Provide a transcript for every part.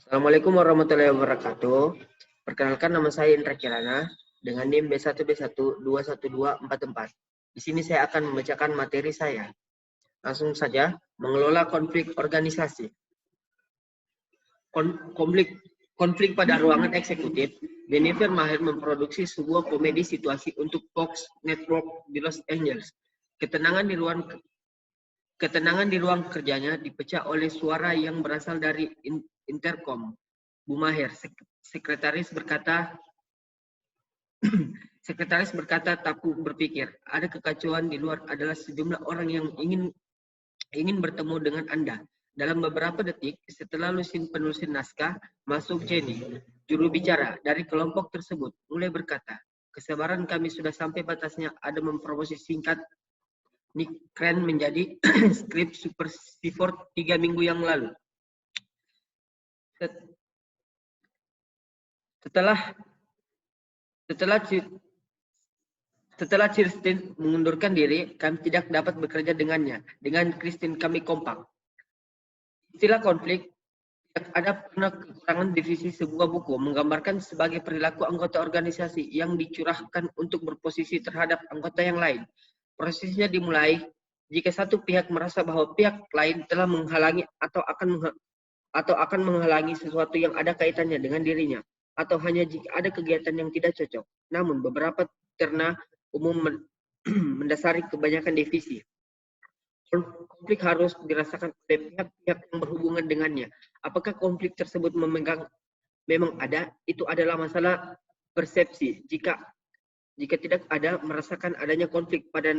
Assalamualaikum warahmatullahi wabarakatuh. Perkenalkan, nama saya Indra Kirana dengan NIM B1B1212444. Di sini saya akan membacakan materi saya. Langsung saja, mengelola konflik organisasi. Konflik pada ruangan eksekutif. Jennifer mahir memproduksi sebuah komedi situasi untuk Fox Network di Los Angeles. Ketenangan di ruang kerjanya dipecah oleh suara yang berasal dari intercom. Bu Maher, sekretaris berkata, Tapu berpikir, ada kekacauan di luar adalah sejumlah orang yang ingin bertemu dengan Anda. Dalam beberapa detik, setelah penulis naskah, masuk Jenny, juru bicara dari kelompok tersebut, mulai berkata, kesabaran kami sudah sampai batasnya, ada mempromosi singkat Nick Crane menjadi skrip Super Steward 3 minggu yang lalu. Setelah Kirsten mengundurkan diri, kami tidak dapat bekerja dengannya. Dengan Kirsten kami kompak. Istilah konflik tidak ada pernah kekurangan divisi sebuah buku menggambarkan sebagai perilaku anggota organisasi yang dicurahkan untuk berposisi terhadap anggota yang lain. Prosesnya dimulai jika satu pihak merasa bahwa pihak lain telah menghalangi atau akan menghalangi sesuatu yang ada kaitannya dengan dirinya, atau hanya jika ada kegiatan yang tidak cocok. Namun beberapa terna umum mendasari kebanyakan divisi. Konflik harus dirasakan oleh pihak-pihak yang berhubungan dengannya. Apakah konflik tersebut memang ada? Itu adalah masalah persepsi. Jika tidak ada, merasakan adanya konflik pada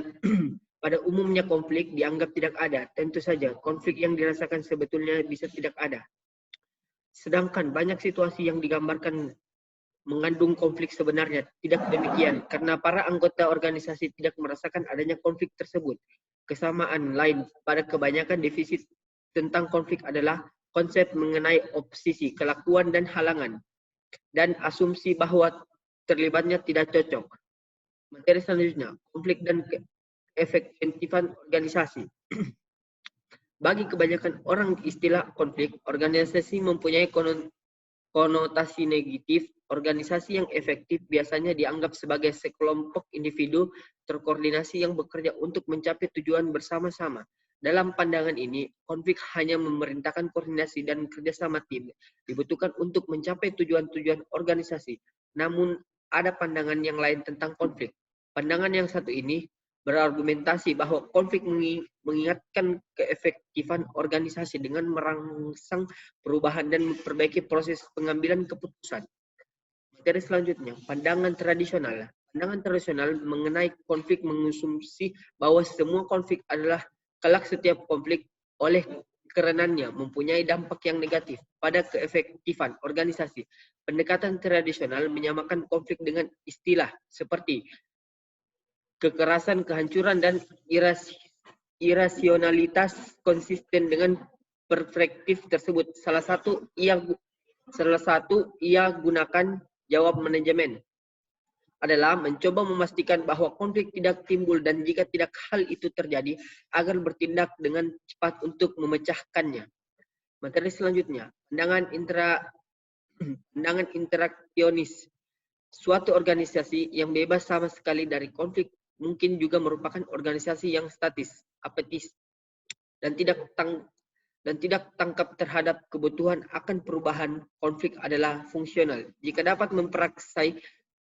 umumnya konflik dianggap tidak ada. Tentu saja, konflik yang dirasakan sebetulnya bisa tidak ada. Sedangkan banyak situasi yang digambarkan mengandung konflik sebenarnya tidak demikian, karena para anggota organisasi tidak merasakan adanya konflik tersebut. Kesamaan lain pada kebanyakan divisi tentang konflik adalah konsep mengenai oposisi, kelakuan dan halangan, dan asumsi bahwa terlibatnya tidak cocok. Materi selanjutnya, konflik dan keefektifan organisasi. Bagi kebanyakan orang, istilah konflik organisasi mempunyai konotasi negatif. Organisasi yang efektif biasanya dianggap sebagai sekelompok individu terkoordinasi yang bekerja untuk mencapai tujuan bersama-sama. Dalam pandangan ini, konflik hanya memerintahkan koordinasi dan kerjasama tim dibutuhkan untuk mencapai tujuan-tujuan organisasi. Namun, ada pandangan yang lain tentang konflik. Pandangan yang satu ini berargumentasi bahwa konflik mengingatkan keefektifan organisasi dengan merangsang perubahan dan memperbaiki proses pengambilan keputusan. Materi selanjutnya, pandangan tradisional. Pandangan tradisional mengenai konflik mengasumsi bahwa semua konflik adalah kelak setiap konflik oleh karenanya mempunyai dampak yang negatif pada keefektifan organisasi. Pendekatan tradisional menyamakan konflik dengan istilah seperti kekerasan, kehancuran, dan irasionalitas konsisten dengan perspektif tersebut. Salah satu ia gunakan jawab manajemen adalah mencoba memastikan bahwa konflik tidak timbul dan jika tidak hal itu terjadi agar bertindak dengan cepat untuk memecahkannya. Materi selanjutnya, pandangan interaksionis. Suatu organisasi yang bebas sama sekali dari konflik mungkin juga merupakan organisasi yang statis, apatis, dan tidak tangkap terhadap kebutuhan akan perubahan. Konflik adalah fungsional jika dapat memperaksai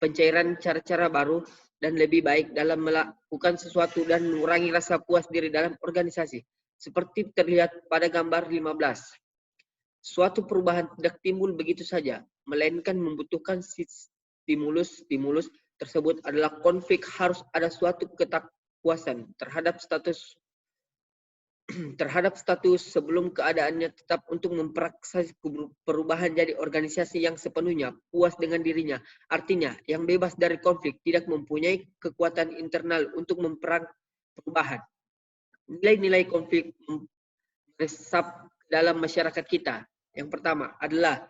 pencairan cara-cara baru dan lebih baik dalam melakukan sesuatu dan mengurangi rasa puas diri dalam organisasi. Seperti terlihat pada gambar 15. Suatu perubahan tidak timbul begitu saja, melainkan membutuhkan stimulus tersebut adalah konflik. Harus ada suatu ketidakpuasan terhadap status sebelum keadaannya tetap untuk memperaksai perubahan jadi organisasi yang sepenuhnya puas dengan dirinya. Artinya, yang bebas dari konflik tidak mempunyai kekuatan internal untuk memperang perubahan. Nilai-nilai konflik meresap dalam masyarakat kita. Yang pertama adalah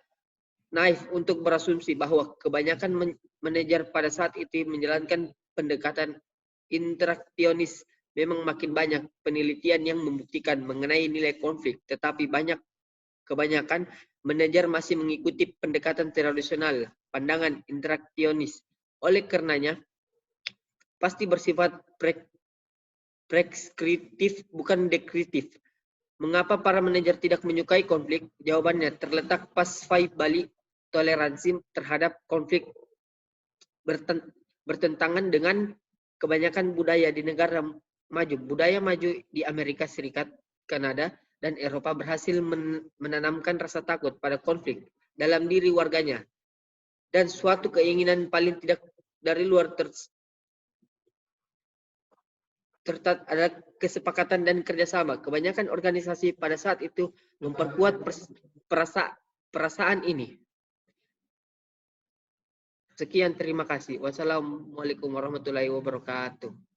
naif untuk berasumsi bahwa kebanyakan manajer pada saat itu menjalankan pendekatan interaksionis. Memang makin banyak penelitian yang membuktikan mengenai nilai konflik, tetapi banyak kebanyakan manajer masih mengikuti pendekatan tradisional, pandangan interaksionis. Oleh karenanya, pasti bersifat preskriptif bukan dekritif. Mengapa para manajer tidak menyukai konflik? Jawabannya terletak pas five balik toleransi terhadap konflik bertentangan dengan kebanyakan budaya di negara maju. Budaya maju di Amerika Serikat, Kanada, dan Eropa berhasil menanamkan rasa takut pada konflik dalam diri warganya dan suatu keinginan paling tidak dari luar ada kesepakatan dan kerjasama. Kebanyakan organisasi pada saat itu memperkuat perasaan ini. Sekian, terima kasih. Wassalamualaikum warahmatullahi wabarakatuh.